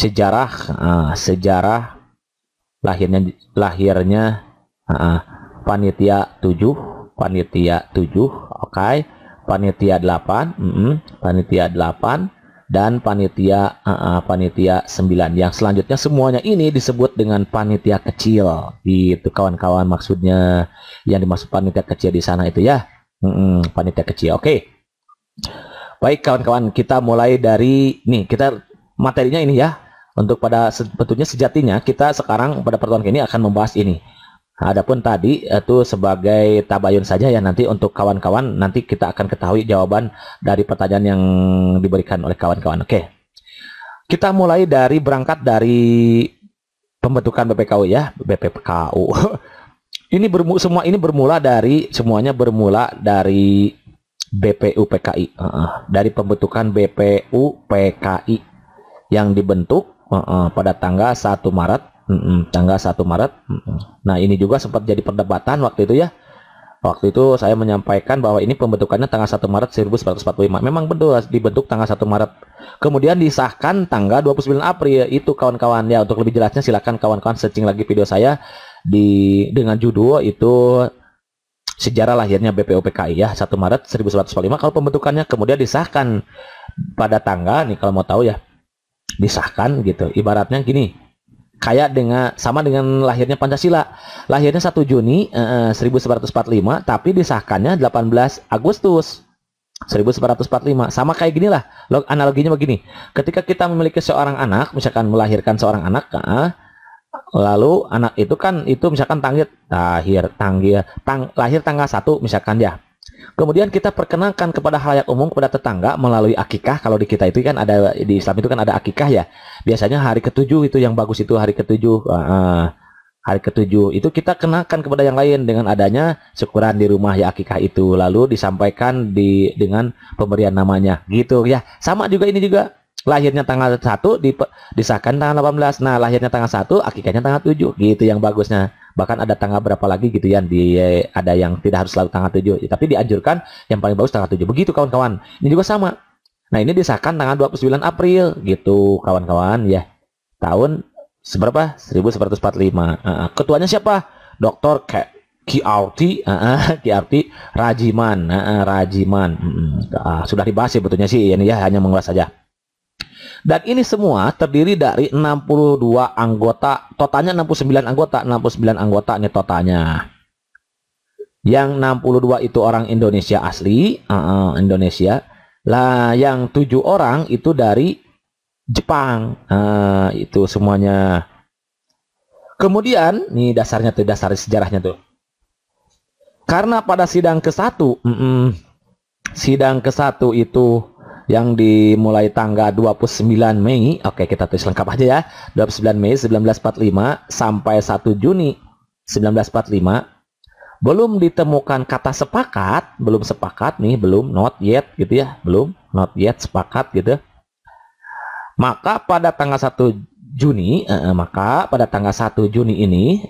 sejarah sejarah lahirnya panitia 7, oke. Panitia 8, panitia 8 dan panitia 9. Yang selanjutnya semuanya ini disebut dengan panitia kecil. Itu kawan-kawan, maksudnya yang dimaksud panitia kecil di sana itu ya. Panitia kecil. Oke. Baik kawan-kawan, kita mulai dari nih, kita materinya ini ya. Untuk pada sebetulnya sejatinya kita sekarang pada pertemuan ini akan membahas ini. Adapun tadi itu sebagai tabayun saja ya, nanti untuk kawan-kawan nanti kita akan ketahui jawaban dari pertanyaan yang diberikan oleh kawan-kawan. Oke. Kita mulai dari berangkat dari pembentukan BPKU ya, BPKU. Semuanya bermula dari BPU PKI, dari pembentukan BPU PKI yang dibentuk pada tanggal 1 Maret. Tanggal 1 Maret. Nah, ini juga sempat jadi perdebatan waktu itu ya. Waktu itu saya menyampaikan bahwa ini pembentukannya tanggal 1 Maret 1945. Memang betul dibentuk tanggal 1 Maret. Kemudian disahkan tanggal 29 April. Itu kawan-kawan ya. Untuk lebih jelasnya silakan kawan-kawan searching lagi video saya dengan judul itu sejarah lahirnya BPU PKI ya, 1 Maret 1945. Kalau pembentukannya kemudian disahkan pada tanggal nih, kalau mau tahu ya, disahkan gitu. Ibaratnya gini. Kayak sama dengan lahirnya Pancasila. Lahirnya 1 Juni 1945, tapi disahkannya 18 Agustus 1945. Sama kayak gini lah. Analoginya begini. Ketika kita memiliki seorang anak, misalkan melahirkan seorang anak, lalu anak itu kan misalkan lahir tanggal 1 misalkan ya. Kemudian kita perkenalkan kepada halayak umum, kepada tetangga melalui akikah. Kalau di kita itu kan ada, di Islam itu kan ada akikah ya. Biasanya hari ke-7 itu yang bagus, itu hari ke-7. Hari ke-7 itu kita kenalkan kepada yang lain dengan adanya syukuran di rumah ya, akikah itu. Lalu disampaikan dengan pemberian namanya gitu ya. Sama juga ini juga. Lahirnya tanggal 1 disahkan tanggal 18. Nah, lahirnya tanggal 1, akikahnya tanggal 7 gitu yang bagusnya. Bahkan ada tanggal berapa lagi gitu ya, ada yang tidak harus selalu tanggal 7 tapi dianjurkan yang paling bagus tanggal 7. Begitu kawan-kawan. Ini juga sama. Nah, ini disahkan tanggal 29 April gitu kawan-kawan ya. Tahun seberapa? 1945. Ketuanya siapa? Dr. QRT Rajiman. Rajiman. Sudah dibahas sebetulnya sih, ini ya, hanya mengulas saja. Dan ini semua terdiri dari 62 anggota, totalnya 69 anggota nih totalnya. Yang 62 itu orang Indonesia asli, Indonesia. Lah yang 7 orang itu dari Jepang. Itu semuanya. Kemudian nih dasarnya tuh, dasar sejarahnya tuh. Karena pada sidang ke-1, sidang ke-1 itu yang dimulai tanggal 29 Mei, oke kita tulis lengkap aja ya, 29 Mei 1945 sampai 1 Juni 1945, belum ditemukan kata sepakat, belum sepakat nih, belum, not yet gitu ya, belum, not yet sepakat gitu. Maka pada tanggal 1 Juni, ini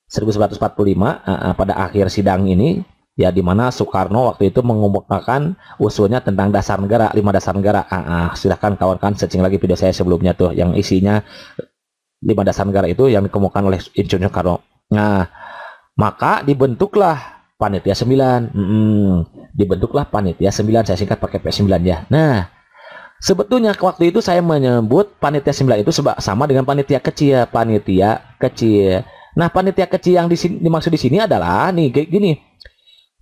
1945, pada akhir sidang ini, ya, di mana Soekarno waktu itu mengemukakan usulnya tentang dasar negara, 5 dasar negara. Silahkan kawan-kawan searching lagi video saya sebelumnya tuh, yang isinya 5 dasar negara itu yang dikemukakan oleh Insinyur Soekarno. Nah, maka dibentuklah panitia 9. Dibentuklah panitia 9, saya singkat pakai P9 ya. Nah, sebetulnya waktu itu saya menyebut panitia 9 itu sama dengan panitia kecil, Nah, panitia kecil yang dimaksud di sini adalah nih kayak gini.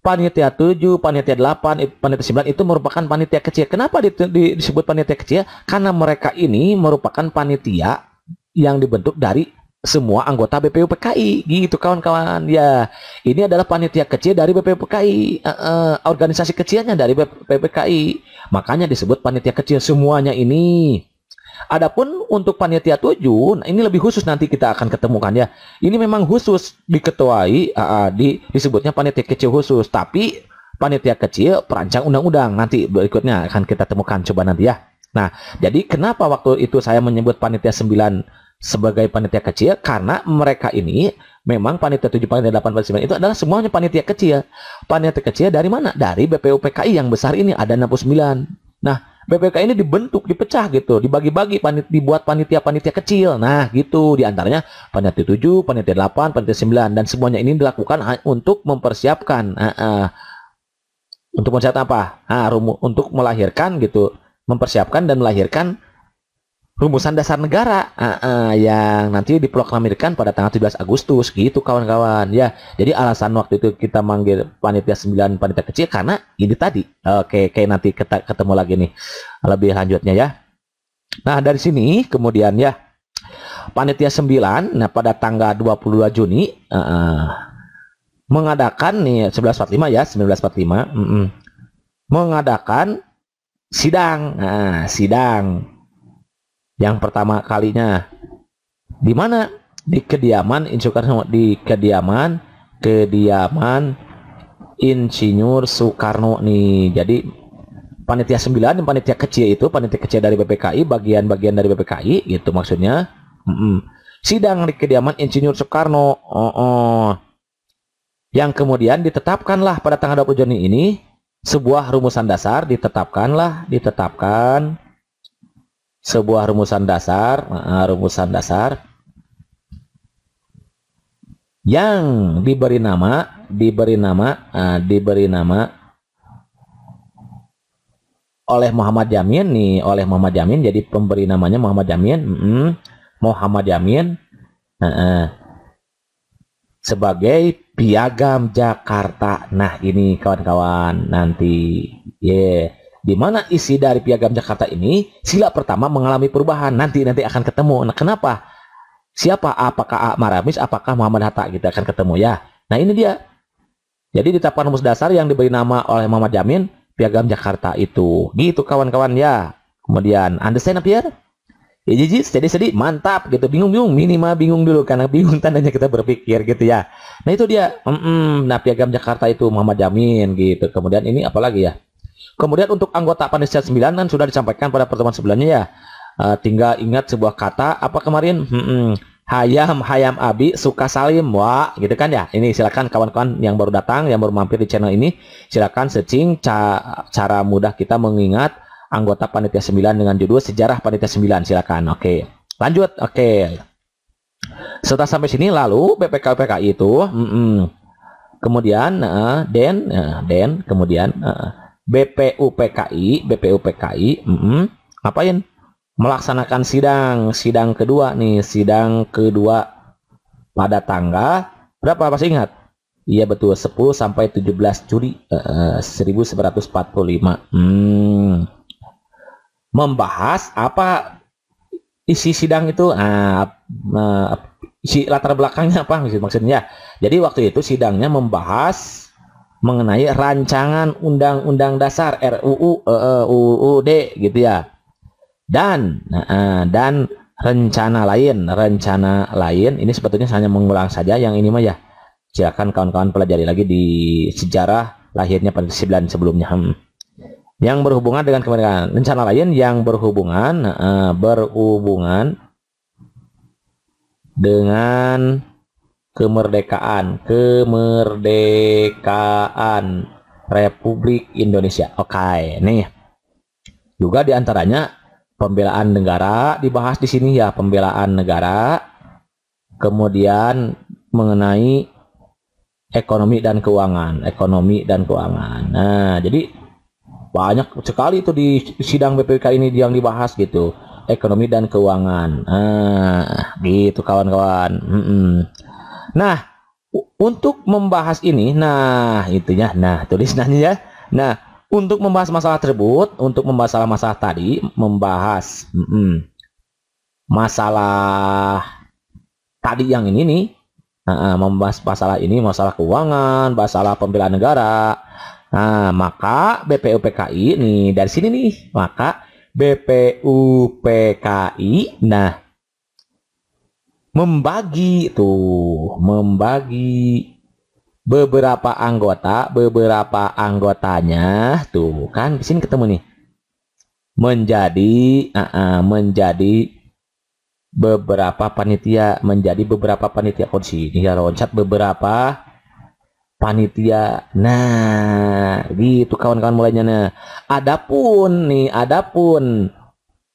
Panitia 7, panitia 8, panitia 9 itu merupakan panitia kecil. Kenapa disebut panitia kecil? Karena mereka ini merupakan panitia yang dibentuk dari semua anggota BPU PKI. Gitu kawan-kawan. Ya, ini adalah panitia kecil dari BPU PKI. Organisasi kecilnya dari BPU PKI. Makanya disebut panitia kecil semuanya ini. Adapun untuk panitia 7, nah ini lebih khusus, nanti kita akan ketemukan ya. Ini memang khusus diketuai, disebutnya panitia kecil khusus. Tapi panitia kecil perancang undang-undang, nanti berikutnya akan kita temukan, coba nanti ya. Nah, jadi kenapa waktu itu saya menyebut panitia 9 sebagai panitia kecil? Karena mereka ini memang panitia 7, panitia 8, panitia 9 itu adalah semuanya panitia kecil. Panitia kecil dari mana? Dari BPU PKI yang besar ini ada 69. Nah, BPK ini dibentuk, dipecah gitu, dibagi-bagi, dibuat panitia-panitia kecil. Nah, gitu diantaranya panitia 7, panitia 8, panitia 9, dan semuanya ini dilakukan untuk mempersiapkan untuk mempersiapkan apa? Untuk melahirkan gitu, mempersiapkan dan melahirkan rumusan dasar negara yang nanti diproklamirkan pada tanggal 17 Agustus gitu kawan-kawan ya. Jadi alasan waktu itu kita manggil panitia 9 panitia kecil karena ini tadi. Oke, nanti kita ketemu lagi nih lebih lanjutnya ya. Nah, dari sini kemudian ya panitia 9 nah pada tanggal 22 Juni mengadakan nih 1145 ya, 1945 mengadakan sidang. Sidang yang pertama kalinya di mana? Di kediaman Soekarno, di kediaman Insinyur Soekarno nih. Jadi panitia 9 dan panitia kecil itu panitia kecil dari BPKI, bagian-bagian dari BPKI gitu maksudnya. Sidang di kediaman Insinyur Soekarno. Yang kemudian ditetapkanlah pada tanggal 20 Juni ini sebuah rumusan dasar, ditetapkan sebuah rumusan dasar yang diberi nama oleh Muhammad Yamin nih, jadi pemberi namanya Muhammad Yamin sebagai Piagam Jakarta. Nah, ini kawan-kawan nanti di mana isi dari Piagam Jakarta ini, sila pertama mengalami perubahan. Nanti akan ketemu. Nah, kenapa? Siapa? Apakah Maramis? Apakah Muhammad Hatta? Kita akan ketemu ya. Nah, ini dia. Jadi ditetapkan rumus dasar yang diberi nama oleh Muhammad Yamin, Piagam Jakarta itu. Gitu kawan-kawan ya. Kemudian, understand up here? Ya, jadi sedih, mantap gitu. Bingung, minimal bingung dulu karena bingung tandanya kita berpikir gitu ya. Nah, itu dia. Nah, Piagam Jakarta itu Muhammad Yamin gitu. Kemudian ini apalagi ya? Kemudian untuk anggota panitia 9 kan sudah disampaikan pada pertemuan sebelumnya ya. Tinggal ingat sebuah kata apa kemarin? Hayam abi suka salim. Wah, gitu kan ya. Ini silakan kawan-kawan yang baru datang, yang baru mampir di channel ini, silakan searching cara mudah kita mengingat anggota panitia 9 dengan judul Sejarah Panitia 9. Silakan. Oke. Lanjut. Oke. Setelah sampai sini lalu PKI itu kemudian kemudian BPUPKI ngapain? Melaksanakan sidang kedua nih, pada tanggal berapa, pasti ingat? Iya betul, 10 sampai 17 Juli 1945. Membahas apa isi sidang itu? Isi latar belakangnya apa maksudnya? Jadi waktu itu sidangnya membahas mengenai rancangan undang-undang dasar RUU UUD gitu ya, dan rencana lain ini sebetulnya hanya mengulang saja yang ini mah ya. Silakan kawan-kawan pelajari lagi di sejarah lahirnya panitia 9 sebelumnya. Yang berhubungan dengan kemerdekaan, rencana lain yang berhubungan dengan kemerdekaan Republik Indonesia. Oke, nih juga diantaranya pembelaan negara dibahas di sini ya, pembelaan negara, kemudian mengenai ekonomi dan keuangan. Nah, jadi banyak sekali itu di sidang BPK ini yang dibahas gitu, ekonomi dan keuangan. Nah, gitu kawan-kawan. Nah, untuk membahas ini, tulisannya ya. Nah, untuk membahas masalah tersebut, untuk membahas masalah tadi, masalah tadi yang ini nih, membahas masalah ini, masalah keuangan, masalah pembelaan negara. Nah, maka BPUPKI nih, dari sini nih, maka BPUPKI, membagi beberapa anggotanya tuh kan di sini ketemu nih, menjadi beberapa panitia, posisi ini ya, loncat beberapa panitia. Nah, gitu kawan-kawan mulainya. Nah, adapun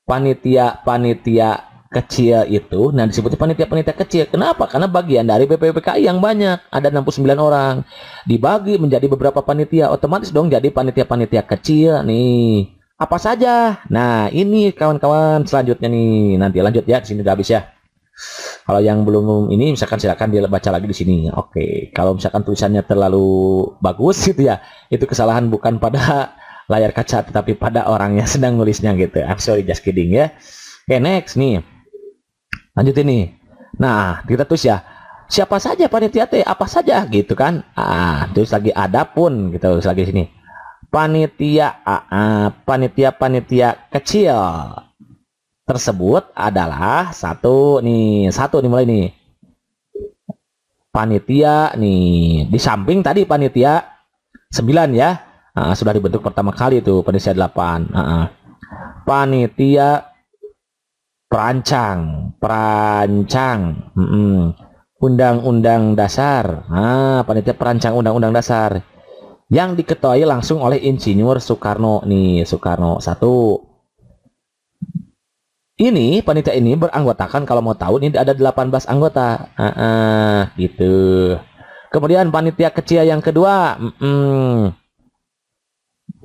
panitia kecil itu, nah disebutnya panitia kecil. Kenapa? Karena bagian dari BPUPKI yang banyak, ada 69 orang. Dibagi menjadi beberapa panitia, otomatis dong jadi panitia kecil nih. Apa saja? Nah, ini kawan-kawan selanjutnya nih. Nanti lanjut ya, di sini udah habis ya. Kalau yang belum ini misalkan silakan dibaca lagi di sini. Oke, kalau misalkan tulisannya terlalu bagus gitu ya, itu kesalahan bukan pada layar kaca tetapi pada orang yang sedang nulisnya gitu. I'm sorry, just kidding ya. Oke, next nih. Lanjut ini. Nah, kita tulis ya. Siapa saja panitia teh? Apa saja gitu kan? Terus lagi adapun kita tulis lagi sini. Panitia kecil tersebut adalah satu nih mulai nih. Panitia nih di samping tadi panitia 9 ya. Sudah dibentuk pertama kali itu panitia 8. Panitia perancang undang-undang dasar. Panitia perancang undang-undang dasar yang diketuai langsung oleh Insinyur Soekarno nih. Soekarno 1. Ini panitia ini beranggotakan, kalau mau tahu ini ada 18 anggota. Gitu. Kemudian panitia kecil yang kedua,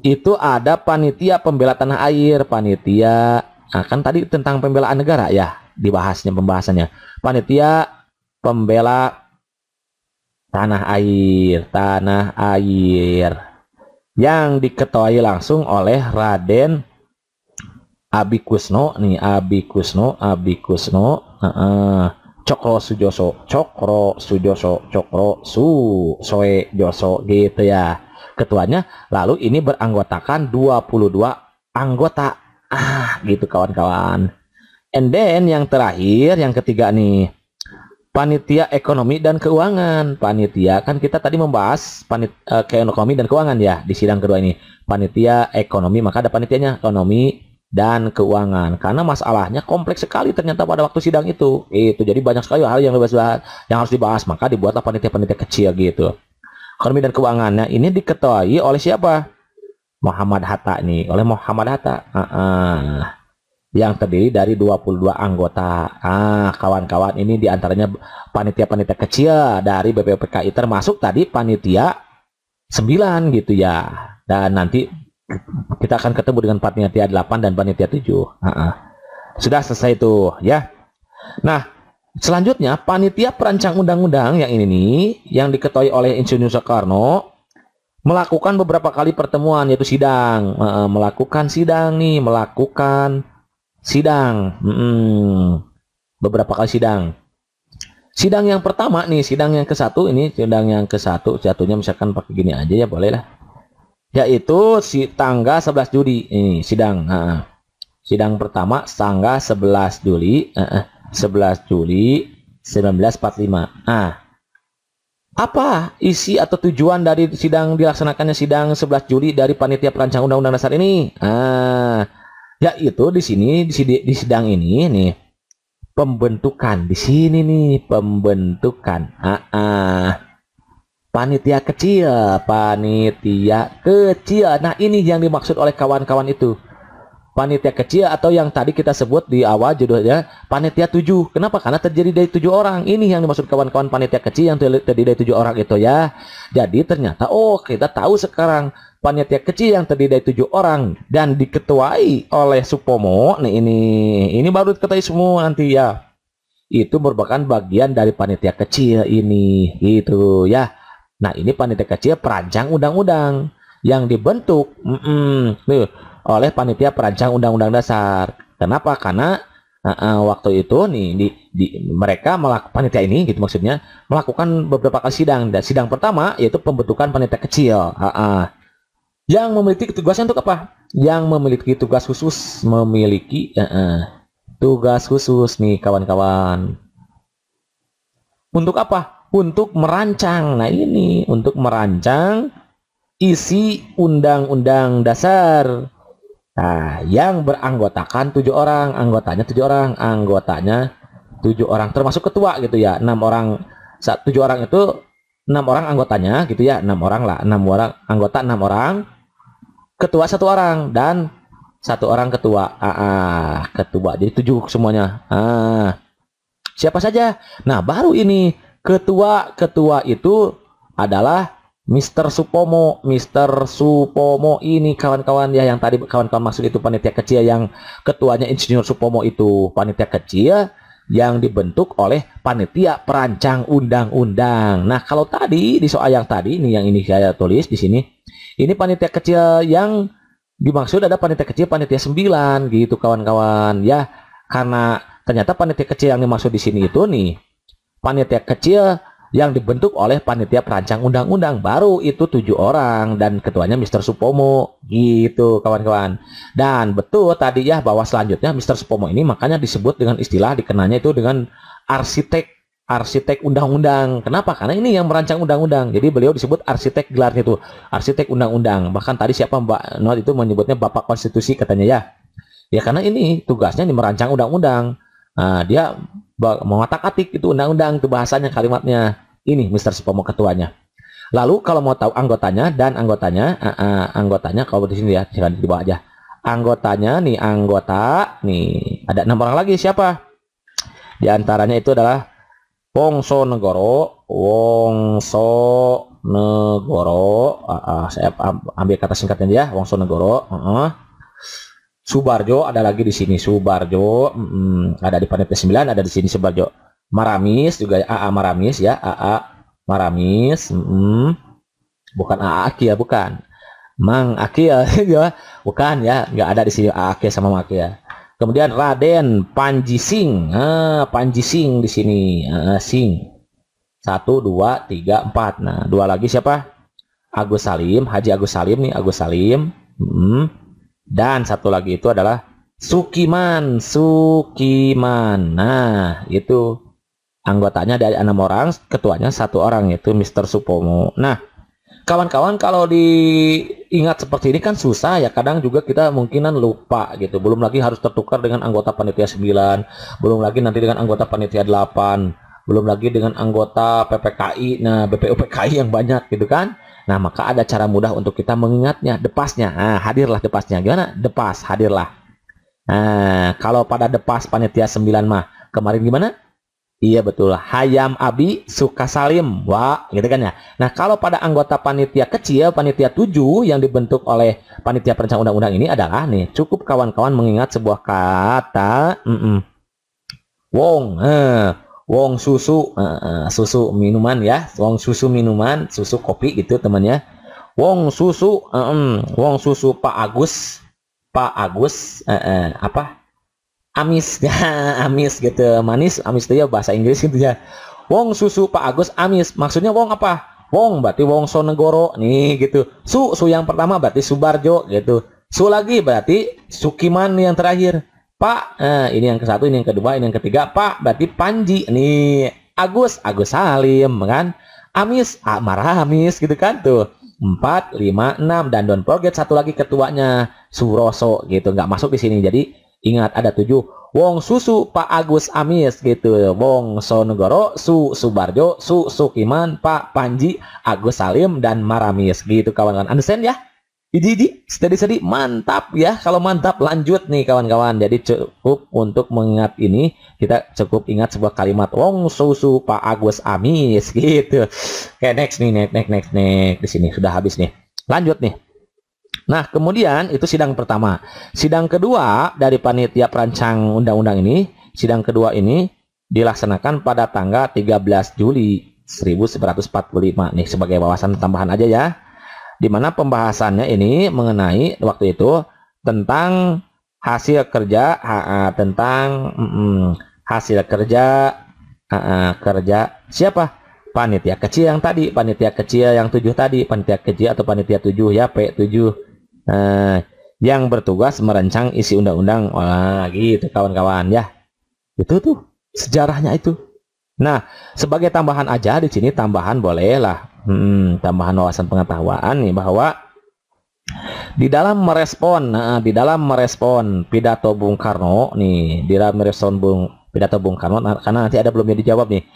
itu ada panitia pembela tanah air, panitia. Kan tadi tentang pembelaan negara ya, pembahasannya. Panitia pembela tanah air yang diketuai langsung oleh Raden Abi Kusno nih, Cokro Sujoso gitu ya ketuanya. Lalu ini beranggotakan 22 anggota. Gitu kawan-kawan. And then yang terakhir, yang ketiga nih, panitia ekonomi dan keuangan. Panitia kan kita tadi membahas ekonomi dan keuangan ya di sidang kedua ini. Panitia ekonomi, maka ada panitianya ekonomi dan keuangan. Karena masalahnya kompleks sekali ternyata pada waktu sidang itu. Jadi banyak sekali hal yang harus dibahas, maka dibuatlah panitia kecil gitu. Ekonomi dan keuangannya ini diketuai oleh siapa? Muhammad Hatta nih, oleh Muhammad Hatta. Yang terdiri dari 22 anggota. Kawan-kawan ini diantaranya panitia kecil dari BPUPKI, termasuk tadi panitia 9 gitu ya. Dan nanti kita akan ketemu dengan panitia 8 dan panitia 7. Sudah selesai itu ya. Nah, selanjutnya panitia perancang undang-undang yang ini nih, yang diketuai oleh Insinyur Soekarno, melakukan beberapa kali pertemuan, yaitu sidang. Melakukan sidang. Beberapa kali sidang. Sidang yang pertama nih, sidang yang ke-1 ini, jatuhnya misalkan pakai gini aja ya, boleh lah. Yaitu tanggal 11 Juli ini sidang. Sidang pertama tanggal 11 Juli 1945. Apa isi atau tujuan dari dilaksanakannya sidang 11 Juli dari panitia perancang undang-undang dasar ini? Yaitu di sini di sidang ini nih, pembentukan panitia kecil. Nah, ini yang dimaksud oleh kawan-kawan itu. Panitia kecil atau yang tadi kita sebut di awal judulnya panitia 7. Kenapa? Karena terdiri dari 7 orang. Ini yang dimaksud kawan-kawan panitia kecil yang terdiri dari 7 orang itu ya. Jadi ternyata kita tahu sekarang panitia kecil yang terdiri dari 7 orang dan diketuai oleh Supomo. Nah, ini baru diketuai semua nanti ya. Itu merupakan bagian dari panitia kecil ini gitu ya. Nah, ini panitia kecil perancang undang-undang yang dibentuk oleh panitia perancang undang-undang dasar. Kenapa? Karena waktu itu nih mereka panitia ini gitu maksudnya melakukan beberapa kali sidang. Dan sidang pertama yaitu pembentukan panitia kecil. Yang memiliki tugasnya untuk apa? Yang memiliki tugas khusus, tugas khusus nih kawan-kawan. Untuk apa? Untuk merancang. Nah, ini untuk merancang isi undang-undang dasar. Nah, yang beranggotakan 7 orang, anggotanya 7 orang, termasuk ketua gitu ya. 7 orang itu 6 orang anggotanya gitu ya, 6 orang lah, 6 orang anggota, 6 orang, ketua 1 orang dan 1 orang ketua. Ketua jadi 7 semuanya. Siapa saja? Nah, baru ini ketua itu adalah Mr. Supomo. Mr. Supomo ini kawan-kawan ya, yang tadi kawan-kawan maksud itu panitia kecil, yang ketuanya Insinyur Supomo itu panitia kecil yang dibentuk oleh panitia perancang undang-undang. Nah, kalau tadi di soal yang tadi ini, yang ini saya tulis di sini, ini panitia kecil yang dimaksud ada panitia kecil panitia 9 gitu kawan-kawan ya, karena ternyata panitia kecil yang dimaksud di sini itu nih panitia kecil yang dibentuk oleh panitia perancang undang-undang, baru itu 7 orang dan ketuanya Mr. Supomo gitu kawan-kawan. Dan betul tadi ya bahwa selanjutnya Mr. Supomo ini makanya disebut dengan istilah, dikenalnya itu dengan arsitek undang-undang. Kenapa? Karena ini yang merancang undang-undang. Jadi beliau disebut arsitek, gelarnya itu arsitek undang-undang. Bahkan tadi siapa Mbak Not itu menyebutnya Bapak Konstitusi katanya ya. Ya karena ini tugasnya nih merancang undang-undang. Nah, dia mengotak-atik itu undang-undang, itu bahasanya, kalimatnya. Ini Mr. Supomo ketuanya. Lalu kalau mau tahu anggotanya dan anggotanya kalau di sini ya, silahkan di bawah aja. Anggotanya nih, anggota nih ada 6 orang lagi. Siapa? Di antaranya itu adalah Wongsonegoro. Saya ambil kata singkatnya dia, Wongsonegoro. Subarjo ada lagi di sini, Subarjo. Ada di panitia 9, ada di sini Subarjo. Maramis juga, Maramis ya, Maramis. Bukan Akia, bukan Mang Akia ya, bukan ya, nggak ada di sini Akia sama Mang Akia. Kemudian Raden Panji Sing, Panji Sing di sini, Sing. 1, 2, 3, 4. Nah, 2 lagi siapa? Agus Salim, Haji Agus Salim nih, Agus Salim. Dan 1 lagi itu adalah Sukiman. Nah, itu anggotanya dari 6 orang, ketuanya 1 orang, yaitu Mr. Supomo. Nah, kawan-kawan kalau diingat seperti ini kan susah ya, kadang juga kita mungkinan lupa gitu. Belum lagi harus tertukar dengan anggota panitia 9, belum lagi nanti dengan anggota panitia 8, belum lagi dengan anggota PPKI, nah BPU PKI yang banyak gitu kan. Nah, maka ada cara mudah untuk kita mengingatnya, depasnya. Nah, hadirlah depasnya. Gimana? Depas, hadirlah. Nah, kalau pada depas panitia 9 mah kemarin gimana? Iya betul, Hayam Abi Sukasalim. Wah, gitu kan ya. Nah, kalau pada anggota panitia kecil, panitia 7 yang dibentuk oleh panitia perancang undang-undang ini adalah nih, cukup kawan-kawan mengingat sebuah kata Wong susu, susu minuman ya, Wong susu minuman, susu kopi gitu temannya. Wong susu Pak Agus, apa? Amis ya, amis gitu, manis, amis itu ya bahasa Inggris gitu ya. Wong susu Pak Agus amis, maksudnya Wong apa? Wong berarti Wongsonegoro nih gitu. Su yang pertama berarti Subarjo gitu. Su lagi berarti Sukiman yang terakhir. Pak, ini yang ke-1, ini yang kedua, ini yang ketiga. Pak berarti Panji nih. Agus Salim kan. Amis, Maramis gitu kan tuh. 4, 5, 6 dan don't forget 1 lagi ketuanya Suroso gitu, nggak masuk di sini. Jadi ingat ada 7. Wong susu Pak Agus Amis gitu. Wongsonegoro, Subarjo, Sukiman, Pak Panji, Agus Salim dan Maramis gitu kawan-kawan. Understand ya? Jadi steady mantap ya. Kalau mantap lanjut nih kawan-kawan. Jadi cukup untuk mengingat ini, kita cukup ingat sebuah kalimat Wong susu Pak Agus Amis gitu. Oke, next nih, next. Di sini sudah habis nih. Lanjut nih. Nah, kemudian itu sidang pertama. Sidang kedua dari panitia perancang undang-undang ini, sidang kedua ini dilaksanakan pada tanggal 13 Juli 1945. Nih sebagai wawasan tambahan aja ya. Di mana pembahasannya ini mengenai waktu itu tentang hasil kerja, hasil kerja siapa? Panitia kecil yang tadi, panitia kecil yang 7 tadi, panitia kecil atau panitia 7 ya, P7. Yang bertugas merancang isi undang-undang. Wah, gitu kawan-kawan ya. Itu tuh sejarahnya itu. Nah, sebagai tambahan aja di sini, tambahan boleh lah. Tambahan wawasan pengetahuan nih bahwa di dalam merespon pidato Bung Karno nih, di dalam merespon pidato Bung Karno, karena nanti ada belumnya dijawab nih.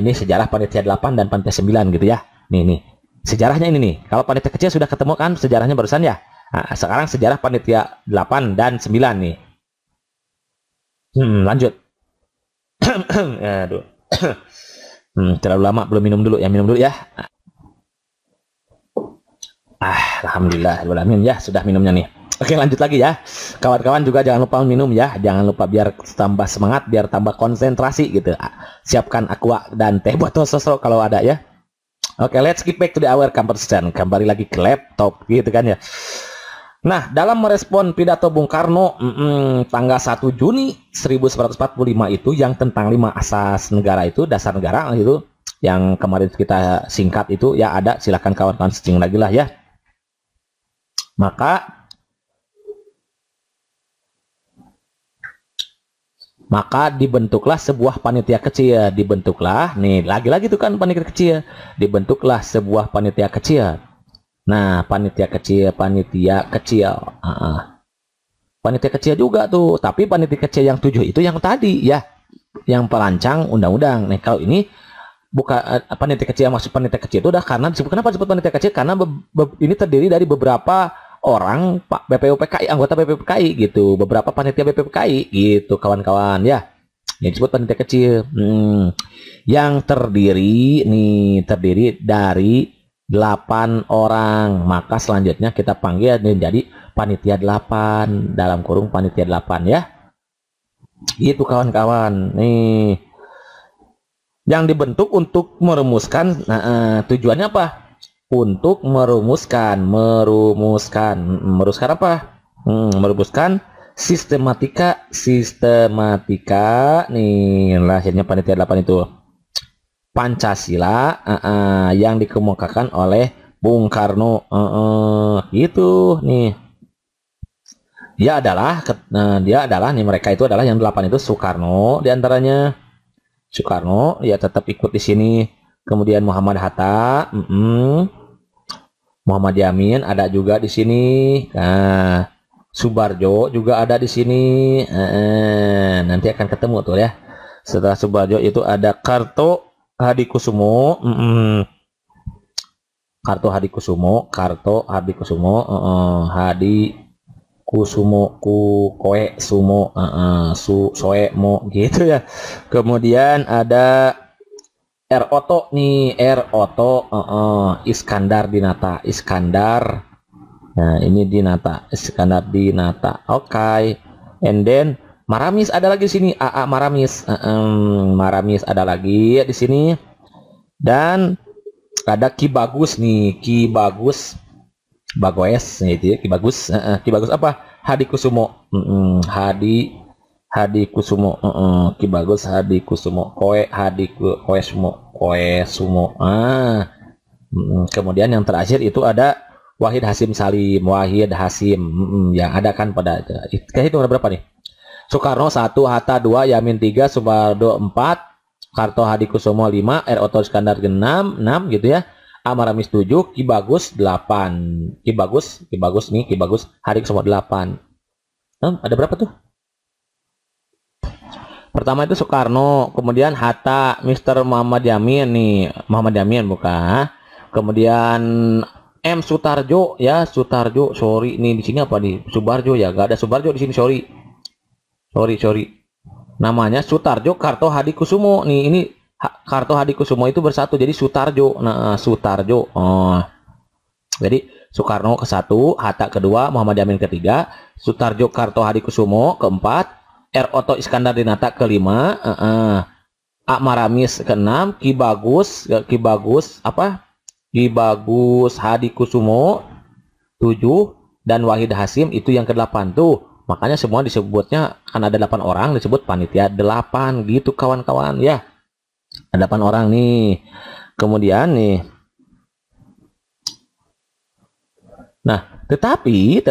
Ini sejarah panitia 8 dan panitia 9 gitu ya. Nih sejarahnya ini nih. Kalau panitia kecil sudah ketemu kan sejarahnya barusan ya. Nah, sekarang sejarah panitia 8 dan 9 nih. Lanjut. Aduh. Terlalu lama belum minum dulu ya. Alhamdulillah ya sudah minumnya nih. Oke, lanjut lagi ya. Kawan-kawan juga jangan lupa minum ya. Jangan lupa biar tambah semangat, biar tambah konsentrasi gitu. Siapkan aqua dan teh botol sosro kalau ada ya. Oke, let's get back to our conversation. Kembali lagi ke laptop gitu kan ya. Nah, dalam merespon pidato Bung Karno tanggal 1 Juni 1945 itu yang tentang 5 asas negara itu, dasar negara itu, yang kemarin kita singkat itu ya ada, silakan kawan-kawan searching lagi lah ya. Maka dibentuklah sebuah panitia kecil, nih lagi-lagi tuh kan panitia kecil, dibentuklah sebuah panitia kecil. Nah, panitia kecil, panitia kecil juga tuh, tapi panitia kecil yang 7 itu yang tadi ya, yang perancang undang-undang. Nih kalau ini bukan panitia kecil, maksud panitia kecil itu udah karena disebut, kenapa disebut panitia kecil? Karena ini terdiri dari beberapa orang BPUPKI, anggota BPUPKI gitu, beberapa panitia BPUPKI gitu kawan-kawan ya. Ini disebut panitia kecil. Yang terdiri dari 8 orang. Maka selanjutnya kita panggil menjadi panitia 8 dalam kurung panitia 8 ya. Gitu kawan-kawan. Nih yang dibentuk untuk merumuskan, tujuannya apa? Untuk merumuskan apa? Merumuskan sistematika nih, lahirnya panitia 8 itu Pancasila yang dikemukakan oleh Bung Karno gitu nih. Dia adalah nih, mereka itu adalah yang 8 itu Soekarno diantaranya. Soekarno ya tetap ikut di sini. Kemudian Muhammad Hatta, Muhammad Yamin ada juga di sini. Nah, Subarjo juga ada di sini. Nanti akan ketemu tuh ya. Setelah Subarjo itu ada Karto Hadikusumo, Koe Sumo, Soemo gitu ya. Kemudian ada Oto Iskandar Dinata. Nah, ini Iskandar Dinata. Oke. And then Maramis ada lagi di sini. Maramis. Maramis ada lagi di sini. Dan ada Ki Bagus nih, Bagoes gitu ya, Ki Bagus apa? Hadikusumo. Hadikusumo. Ki Bagus Hadikusumo. Koe Sumo. Kemudian yang terakhir itu ada Wahid Hasim Salim. Yang ada kan pada itu berapa nih? Soekarno 1, Hatta 2, Yamin 3, Subardo 4, Karto Hadikusumo 5, Oto Iskandar 6 gitu ya. Maramis 7, Ki Bagus 8. Ki Bagus Hadikusumo 8. Ada berapa tuh? Pertama itu Soekarno, kemudian Hatta, Mr. Muhammad Yamin nih, bukan. Kemudian M Sutarjo ya, sorry nih di sini apa nih? Subarjo ya, gak ada Subarjo di sini, sorry. Namanya Sutarjo Karto Hadikusumo nih, ini Karto Hadikusumo itu bersatu jadi Sutarjo. Nah, Sutarjo. Jadi Soekarno ke-1, Hatta ke-2, Muhammad Yamin ke-3, Sutarjo Karto Hadikusumo ke-4, Oto Iskandar Dinata ke-5, Maramis ke-6, Ki Bagus Hadikusumo 7, dan Wahid Hasim itu yang ke-8 tuh. Makanya semua disebutnya kan ada 8 orang disebut panitia 8 gitu kawan-kawan ya. Ada 8 orang nih. Kemudian nih. Nah, tetapi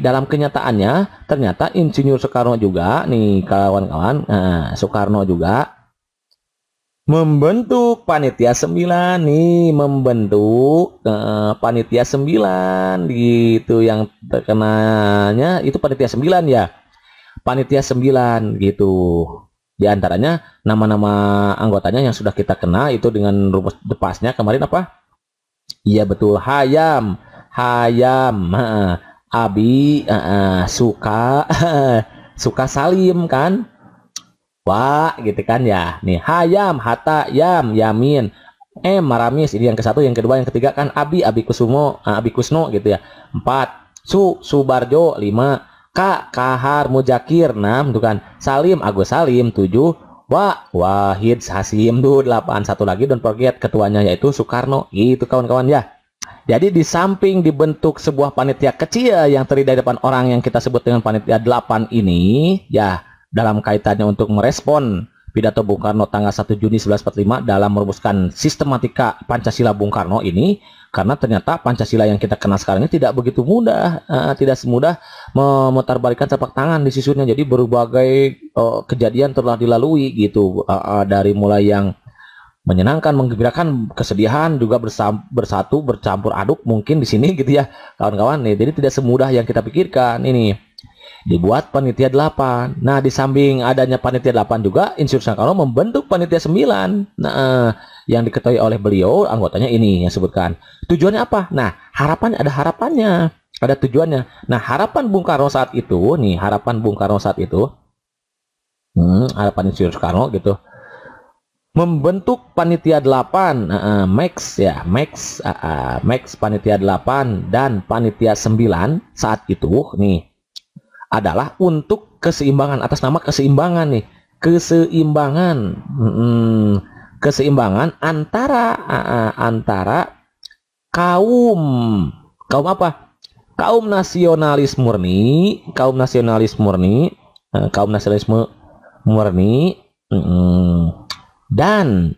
dalam kenyataannya ternyata Insinyur Soekarno juga nih kawan-kawan. Soekarno juga membentuk panitia 9 nih, panitia 9 gitu, yang terkenanya itu panitia 9 ya. Panitia 9 gitu. Di antaranya nama-nama anggotanya yang sudah kita kenal itu dengan rumus depasnya kemarin apa? Iya betul, Hayam, Hayam, Abi, Suka, Suka Salim kan? Wah, gitu kan ya. Nih, Hayam, Hatta, Yam, Yamin, Maramis. Ini yang ke satu, yang kedua, yang ketiga kan Abi, Abi Kusumo, Abi Kusno gitu ya. 4. Subarjo 5. Kahar Mujakir 6 tuh kan. Salim Agus Salim 7. Wahid Hasim tuh 8. Satu lagi don't forget ketuanya yaitu Soekarno. Gitu kawan-kawan ya. Jadi di samping dibentuk sebuah panitia kecil yang terdiri dari 8 orang yang kita sebut dengan panitia 8 ini ya, dalam kaitannya untuk merespon pidato Bung Karno tanggal 1 Juni 1945 dalam merumuskan sistematika Pancasila Bung Karno ini, karena ternyata Pancasila yang kita kenal sekarang ini tidak begitu mudah, tidak semudah memutarbalikkan telapak tangan disusunnya. Jadi berbagai kejadian telah dilalui gitu, dari mulai yang menyenangkan, menggembirakan, kesedihan juga bersatu bercampur aduk mungkin di sini gitu ya kawan-kawan nih. Jadi tidak semudah yang kita pikirkan ini. Dibuat panitia 8. Nah, di samping adanya panitia 8 juga, Insinyur Soekarno membentuk panitia 9. Nah, yang diketahui oleh beliau anggotanya ini yang sebutkan. Tujuannya apa? Nah, harapan ada harapannya, ada tujuannya. Nah, harapan Bung Karno saat itu, nih, harapan Bung Karno saat itu, harapan Insinyur Soekarno gitu, membentuk panitia 8, Max ya, Max panitia 8 dan panitia 9 saat itu nih adalah untuk keseimbangan, atas nama keseimbangan nih, keseimbangan antara kaum apa? Kaum nasionalis murni, dan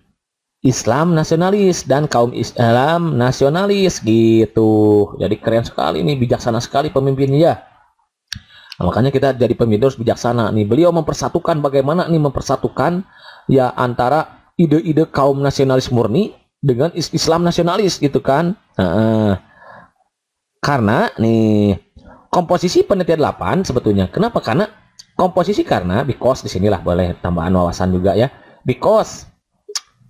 Islam nasionalis dan kaum Islam nasionalis gitu. Jadi keren sekali nih, bijaksana sekali pemimpinnya ya. Nah, makanya kita jadi pemimpin harus bijaksana nih. Beliau mempersatukan, bagaimana nih mempersatukan ya antara ide-ide kaum nasionalis murni dengan Islam nasionalis gitu kan. Karena nih komposisi panitia 8 sebetulnya. Kenapa? Karena komposisi, karena because disinilah boleh tambahan wawasan juga ya. Because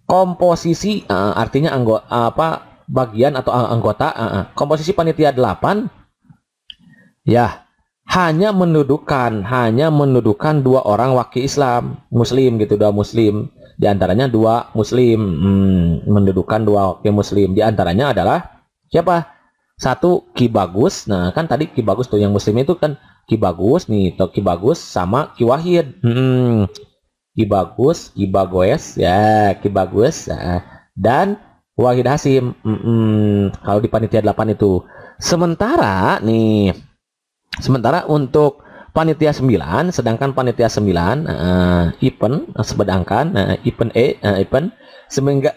komposisi artinya anggota bagian atau anggota komposisi panitia 8 ya hanya mendudukan 2 orang wakil Islam Muslim gitu, 2 Muslim, diantaranya 2 Muslim, mendudukan 2 wakil Muslim, diantaranya adalah siapa? 1 Ki Bagus. Nah kan tadi Ki Bagus tuh yang Muslim itu kan Ki Bagus nih, atau Ki Bagus sama Ki Wahid. Ki Bagus, Ki Bagoes ya, Ki Bagus dan Wahid Hasim. Kalau di panitia 8 itu. Sementara untuk panitia 9, sedangkan panitia 9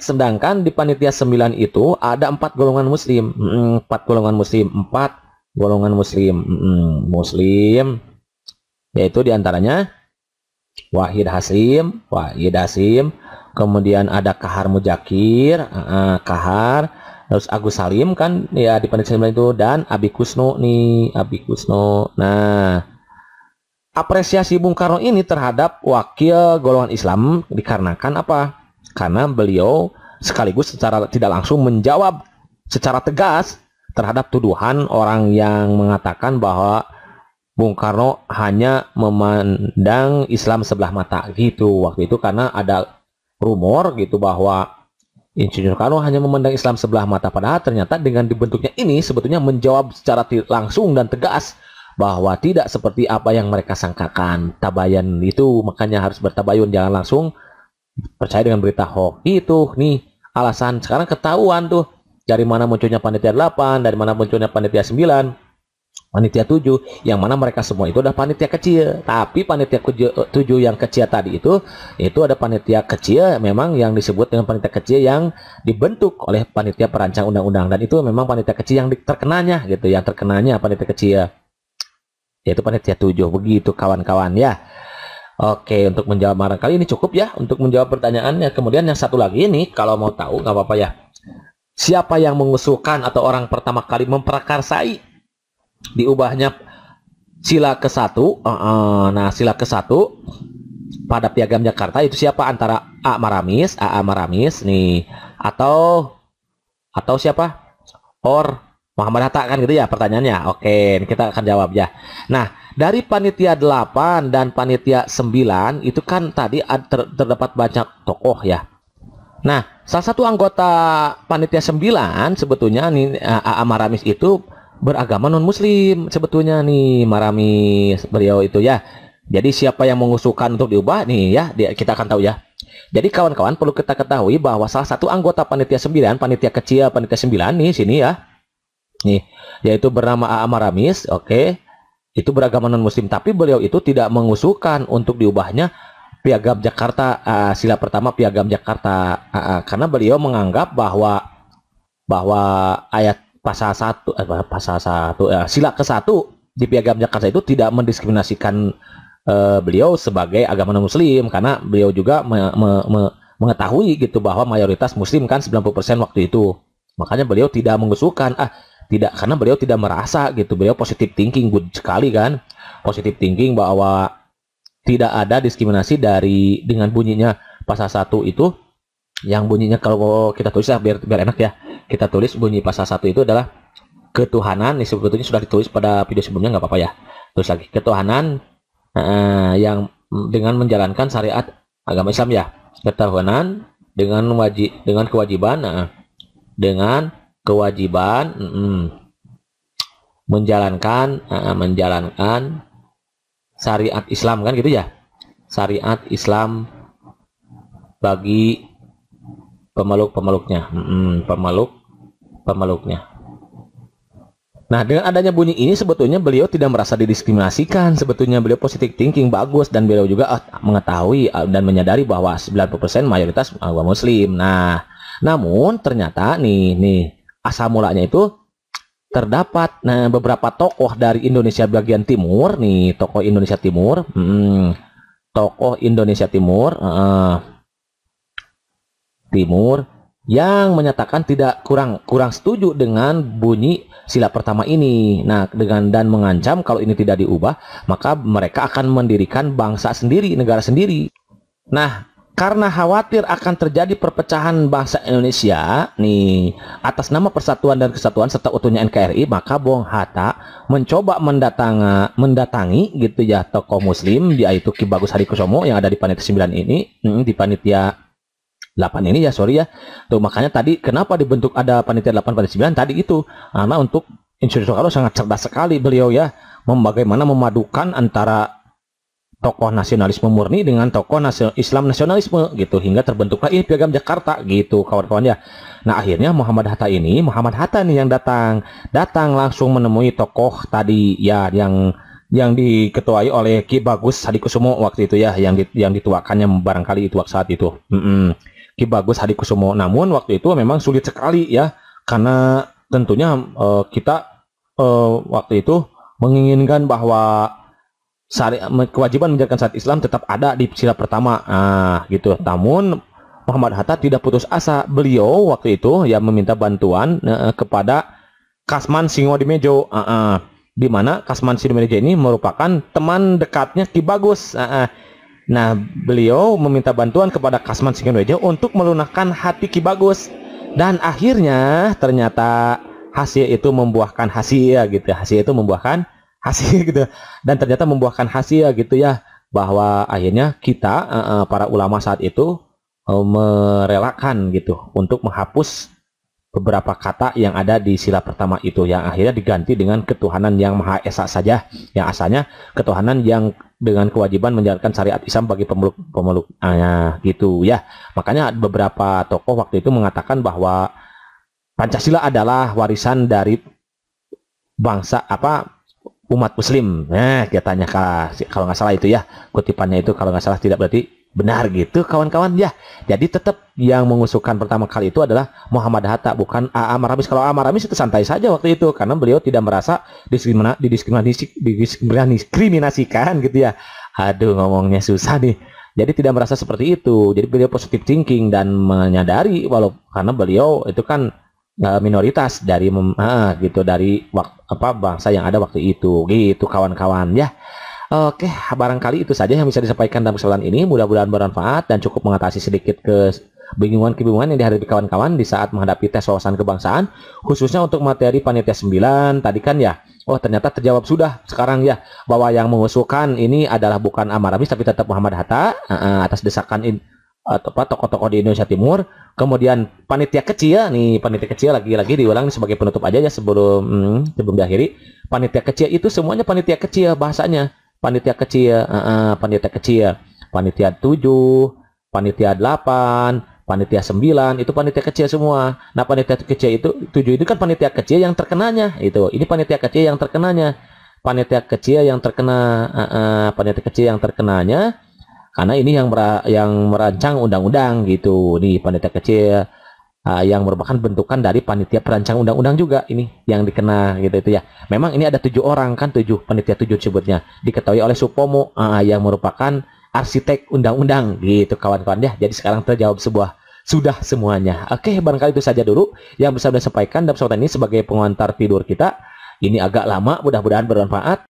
sedangkan di panitia 9 itu ada 4 golongan muslim. 4 golongan muslim yaitu diantaranya Wahid Hasim, kemudian ada Kahar Mujakir, terus Agus Salim kan ya di panitia 9 itu, dan Abi Kusno nih, Nah, apresiasi Bung Karno ini terhadap wakil golongan Islam dikarenakan apa? Karena beliau sekaligus secara tidak langsung menjawab secara tegas terhadap tuduhan orang yang mengatakan bahwa Bung Karno hanya memandang Islam sebelah mata gitu waktu itu, karena ada rumor gitu bahwa Insinyur Soekarno hanya memandang Islam sebelah mata, padahal ternyata dengan dibentuknya ini sebetulnya menjawab secara langsung dan tegas bahwa tidak seperti apa yang mereka sangkakan. Tabayan itu makanya harus bertabayun, jangan langsung percaya dengan berita hoax. Itu nih alasan sekarang ketahuan tuh dari mana munculnya panitia 8, dari mana munculnya panitia 9, panitia 7, yang mana mereka semua itu adalah panitia kecil. Tapi panitia 7 yang kecil tadi itu ada panitia kecil memang yang disebut dengan panitia kecil yang dibentuk oleh panitia perancang undang-undang, dan itu memang panitia kecil yang terkenanya gitu, yang terkenanya panitia kecil yaitu panitia 7 begitu kawan-kawan ya. Oke, untuk menjawab barangkali ini cukup ya untuk menjawab pertanyaannya. Kemudian yang satu lagi ini kalau mau tahu nggak apa-apa ya. Siapa yang mengusulkan atau orang pertama kali memprakarsai diubahnya sila ke-1? Nah, sila ke-1 pada Piagam Jakarta itu siapa, antara AA Maramis nih atau siapa, or Muhammad Hatta kan gitu ya pertanyaannya. Oke, kita akan jawab ya. Nah, dari panitia 8 dan panitia 9 itu kan tadi terdapat banyak tokoh ya. Nah, salah satu anggota panitia 9 sebetulnya nih AA Maramis itu beragama non muslim sebetulnya nih, Maramis beliau itu ya. Jadi siapa yang mengusulkan untuk diubah nih ya, kita akan tahu ya. Jadi kawan-kawan perlu kita ketahui bahwa salah satu anggota panitia 9, panitia kecil panitia 9 nih sini ya. Nih, yaitu bernama AA Maramis, oke. Itu beragama non-muslim, tapi beliau itu tidak mengusulkan untuk diubahnya Piagam Jakarta, sila pertama Piagam Jakarta, karena beliau menganggap bahwa ayat pasal 1 sila ke-1 di Piagam Jakarta itu tidak mendiskriminasikan beliau sebagai agama non-muslim, karena beliau juga mengetahui gitu bahwa mayoritas muslim kan 90% waktu itu. Makanya beliau tidak mengusulkan tidak, karena beliau tidak merasa gitu, beliau positive thinking, good sekali kan, positive thinking bahwa tidak ada diskriminasi dengan bunyinya pasal 1 itu, yang bunyinya kalau kita tulis biar enak ya, kita tulis bunyi pasal 1 itu adalah ketuhanan. Ini sebetulnya sudah ditulis pada video sebelumnya, nggak apa-apa ya, terus lagi ketuhanan yang dengan menjalankan syariat agama Islam ya, ketuhanan dengan kewajiban menjalankan syariat Islam kan gitu ya, syariat Islam bagi pemeluknya. Nah, dengan adanya bunyi ini sebetulnya beliau tidak merasa didiskriminasikan, sebetulnya beliau positive thinking bagus, dan beliau juga mengetahui dan menyadari bahwa 90% mayoritas agama muslim. Nah, namun ternyata nih asal mulanya itu terdapat beberapa tokoh dari Indonesia bagian timur nih, tokoh Indonesia Timur yang menyatakan kurang setuju dengan bunyi sila pertama ini. Nah, dan mengancam kalau ini tidak diubah, maka mereka akan mendirikan bangsa sendiri, negara sendiri. Nah, karena khawatir akan terjadi perpecahan bangsa Indonesia nih atas nama persatuan dan kesatuan serta utuhnya NKRI, maka Bung Hatta mencoba mendatangi gitu ya tokoh muslim, yaitu Ki Bagus Hadikusumo yang ada di panitia 9 ini, di panitia 8 ini ya, sorry ya. Tuh makanya tadi kenapa dibentuk ada panitia 8 panitia 9 tadi itu, karena untuk Insinyur Soekarno sangat cerdas sekali beliau ya, bagaimana memadukan antara tokoh nasionalisme murni dengan tokoh Islam nasionalisme gitu, hingga terbentuklah ini Piagam Jakarta gitu kawan-kawan ya. Nah, akhirnya Muhammad Hatta nih yang datang langsung menemui tokoh tadi ya, yang diketuai oleh Ki Bagus Hadikusumo waktu itu ya, yang dituakannya barangkali itu saat itu. Ki Bagus Hadikusumo. Namun waktu itu memang sulit sekali ya, karena tentunya kita waktu itu menginginkan bahwa kewajiban menjalankan syariat Islam tetap ada di sila pertama gitu. Namun Muhammad Hatta tidak putus asa. Beliau waktu itu ya meminta bantuan kepada Kasman Singodimejo, di mana Kasman Singodimejo ini merupakan teman dekatnya Ki Bagus. Nah, beliau meminta bantuan kepada Kasman Singodimejo untuk melunakkan hati Ki Bagus, dan akhirnya ternyata hasil itu membuahkan hasil gitu. Hasil gitu, dan ternyata membuahkan hasil gitu ya, bahwa akhirnya kita para ulama saat itu merelakan gitu untuk menghapus beberapa kata yang ada di sila pertama itu, yang akhirnya diganti dengan ketuhanan yang Maha Esa saja, yang asalnya ketuhanan yang dengan kewajiban menjalankan syariat Islam bagi pemeluk gitu ya. Makanya beberapa tokoh waktu itu mengatakan bahwa Pancasila adalah warisan dari bangsa umat muslim. Nah, katanya kalau nggak salah itu ya, kutipannya itu kalau nggak salah, tidak berarti benar gitu kawan-kawan ya. Jadi tetap yang mengusulkan pertama kali itu adalah Muhammad Hatta, bukan AA Maramis. Kalau AA Maramis itu santai saja waktu itu, karena beliau tidak merasa didiskriminasikan gitu ya. Aduh, ngomongnya susah nih. Jadi tidak merasa seperti itu. Jadi beliau positive thinking dan menyadari karena beliau itu kan minoritas dari gitu, dari bangsa yang ada waktu itu gitu kawan-kawan ya. Oke, barangkali itu saja yang bisa disampaikan dalam kesempatan ini. Mudah-mudahan bermanfaat dan cukup mengatasi sedikit kebingungan-kebingungan yang dihadapi kawan-kawan di saat menghadapi tes wawasan kebangsaan, khususnya untuk materi panitia 9 tadi kan ya. Oh, ternyata terjawab sudah sekarang ya, bahwa yang mengusulkan ini adalah bukan Amar Rais tapi tetap Muhammad Hatta atas desakan tokoh-tokoh di Indonesia Timur. Kemudian panitia kecil nih, panitia kecil lagi-lagi diulang sebagai penutup aja ya sebelum diakhiri. Panitia kecil itu semuanya panitia kecil bahasanya. Panitia kecil, panitia kecil, panitia 7, panitia 8, panitia 9, itu panitia kecil semua. Nah, panitia kecil itu 7 itu kan panitia kecil yang terkenanya itu. Ini panitia kecil yang terkenanya. Panitia kecil yang terkena, panitia kecil yang terkenanya karena ini yang merancang undang-undang gitu. Nih panitia kecil yang merupakan bentukan dari panitia perancang undang-undang juga ini yang dikena gitu itu ya. Memang ini ada 7 orang kan, 7 panitia 7 disebutnya, diketahui oleh Supomo yang merupakan arsitek undang-undang gitu kawan-kawan ya. Jadi sekarang terjawab sudah semuanya. Oke, barangkali itu saja dulu yang bisa saya sampaikan dalam kesempatan ini sebagai pengantar tidur kita. Ini agak lama, mudah-mudahan bermanfaat.